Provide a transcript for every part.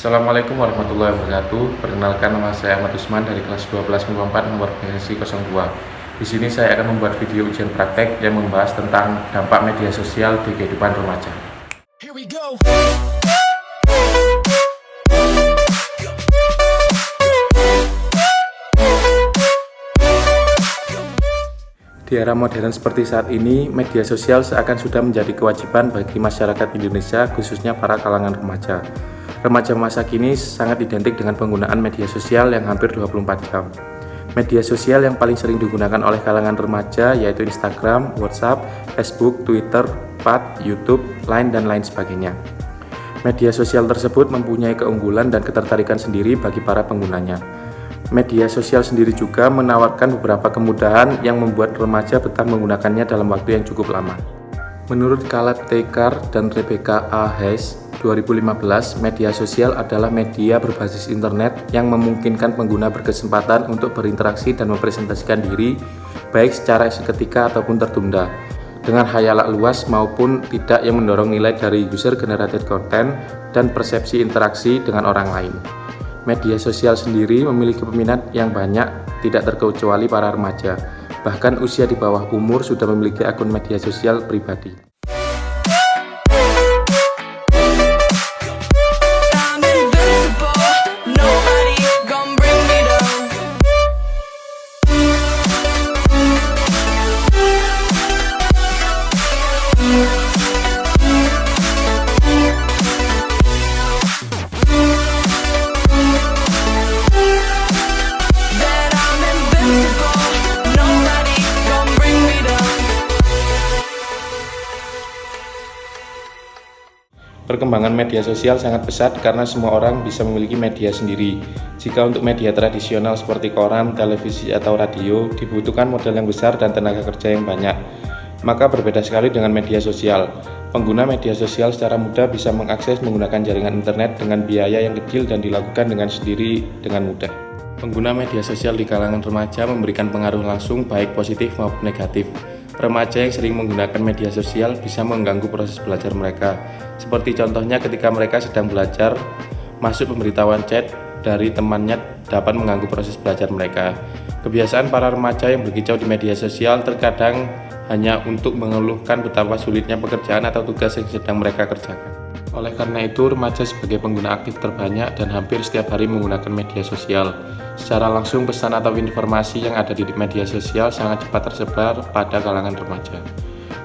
Assalamualaikum warahmatullahi wabarakatuh. Perkenalkan, nama saya Ahmad Usman dari kelas 12 MIPA 4 nomor versi 02. Di sini saya akan membuat video ujian praktek yang membahas tentang dampak media sosial di kehidupan remaja. Here we go. Di era modern seperti saat ini, media sosial seakan sudah menjadi kewajiban bagi masyarakat Indonesia, khususnya para kalangan remaja. Remaja masa kini sangat identik dengan penggunaan media sosial yang hampir 24 jam. Media sosial yang paling sering digunakan oleh kalangan remaja yaitu Instagram, WhatsApp, Facebook, Twitter, Pad, YouTube, Line, dan lain sebagainya. Media sosial tersebut mempunyai keunggulan dan ketertarikan sendiri bagi para penggunanya. Media sosial sendiri juga menawarkan beberapa kemudahan yang membuat remaja betah menggunakannya dalam waktu yang cukup lama. Menurut Caleb Teikar dan Rebecca A. Hayes, 2015, media sosial adalah media berbasis internet yang memungkinkan pengguna berkesempatan untuk berinteraksi dan mempresentasikan diri, baik secara seketika ataupun tertunda, dengan khayal luas maupun tidak yang mendorong nilai dari user-generated content dan persepsi interaksi dengan orang lain. Media sosial sendiri memiliki peminat yang banyak, tidak terkecuali para remaja. Bahkan usia di bawah umur sudah memiliki akun media sosial pribadi. Perkembangan media sosial sangat pesat karena semua orang bisa memiliki media sendiri. Jika untuk media tradisional seperti koran, televisi, atau radio dibutuhkan modal yang besar dan tenaga kerja yang banyak, maka berbeda sekali dengan media sosial. Pengguna media sosial secara mudah bisa mengakses menggunakan jaringan internet dengan biaya yang kecil dan dilakukan dengan sendiri dengan mudah. Pengguna media sosial di kalangan remaja memberikan pengaruh langsung baik positif maupun negatif. Remaja yang sering menggunakan media sosial bisa mengganggu proses belajar mereka. Seperti contohnya ketika mereka sedang belajar, masuk pemberitahuan chat dari temannya dapat mengganggu proses belajar mereka. Kebiasaan para remaja yang berkicau di media sosial terkadang hanya untuk mengeluhkan betapa sulitnya pekerjaan atau tugas yang sedang mereka kerjakan. Oleh karena itu, remaja sebagai pengguna aktif terbanyak dan hampir setiap hari menggunakan media sosial. Secara langsung, pesan atau informasi yang ada di media sosial sangat cepat tersebar pada kalangan remaja.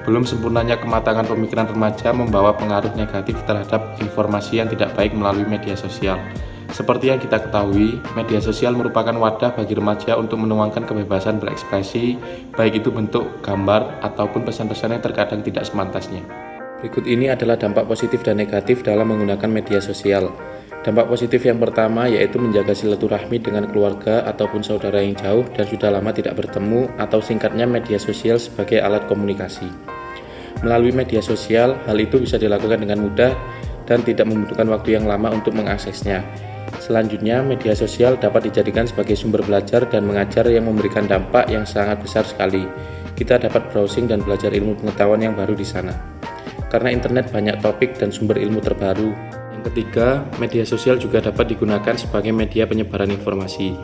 Belum sempurnanya kematangan pemikiran remaja membawa pengaruh negatif terhadap informasi yang tidak baik melalui media sosial. Seperti yang kita ketahui, media sosial merupakan wadah bagi remaja untuk menuangkan kebebasan berekspresi, baik itu bentuk gambar ataupun pesan-pesan yang terkadang tidak semantasnya. Berikut ini adalah dampak positif dan negatif dalam menggunakan media sosial. Dampak positif yang pertama yaitu menjaga silaturahmi dengan keluarga ataupun saudara yang jauh dan sudah lama tidak bertemu, atau singkatnya media sosial sebagai alat komunikasi. Melalui media sosial, hal itu bisa dilakukan dengan mudah dan tidak membutuhkan waktu yang lama untuk mengaksesnya. Selanjutnya, media sosial dapat dijadikan sebagai sumber belajar dan mengajar yang memberikan dampak yang sangat besar sekali. Kita dapat browsing dan belajar ilmu pengetahuan yang baru di sana. Karena internet banyak topik dan sumber ilmu terbaru. Yang ketiga, media sosial juga dapat digunakan sebagai media penyebaran informasi.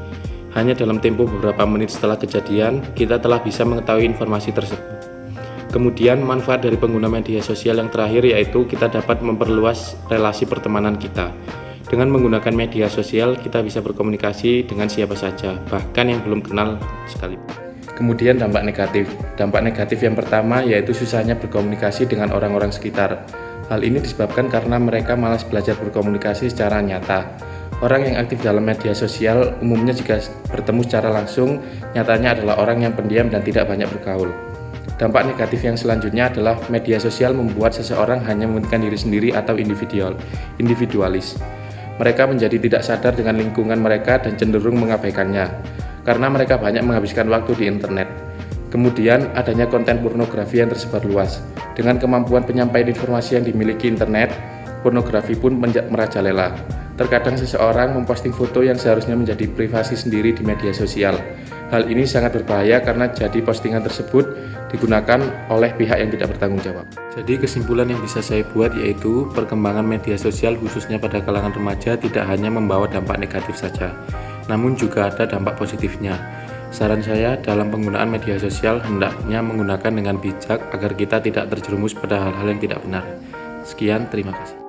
Hanya dalam tempo beberapa menit setelah kejadian, kita telah bisa mengetahui informasi tersebut. Kemudian, manfaat dari pengguna media sosial yang terakhir yaitu kita dapat memperluas relasi pertemanan kita. Dengan menggunakan media sosial, kita bisa berkomunikasi dengan siapa saja, bahkan yang belum kenal sekalipun. Kemudian dampak negatif. Dampak negatif yang pertama yaitu susahnya berkomunikasi dengan orang-orang sekitar. Hal ini disebabkan karena mereka malas belajar berkomunikasi secara nyata. Orang yang aktif dalam media sosial umumnya jika bertemu secara langsung, nyatanya adalah orang yang pendiam dan tidak banyak bergaul. Dampak negatif yang selanjutnya adalah media sosial membuat seseorang hanya mementingkan diri sendiri atau individualis. Mereka menjadi tidak sadar dengan lingkungan mereka dan cenderung mengabaikannya, karena mereka banyak menghabiskan waktu di internet. Kemudian adanya konten pornografi yang tersebar luas. Dengan kemampuan penyampaian informasi yang dimiliki internet, pornografi pun merajalela. Terkadang seseorang memposting foto yang seharusnya menjadi privasi sendiri di media sosial. Hal ini sangat berbahaya karena jadi postingan tersebut digunakan oleh pihak yang tidak bertanggung jawab. Jadi kesimpulan yang bisa saya buat yaitu perkembangan media sosial khususnya pada kalangan remaja tidak hanya membawa dampak negatif saja, namun juga ada dampak positifnya. Saran saya dalam penggunaan media sosial hendaknya menggunakan dengan bijak agar kita tidak terjerumus pada hal-hal yang tidak benar. Sekian, terima kasih.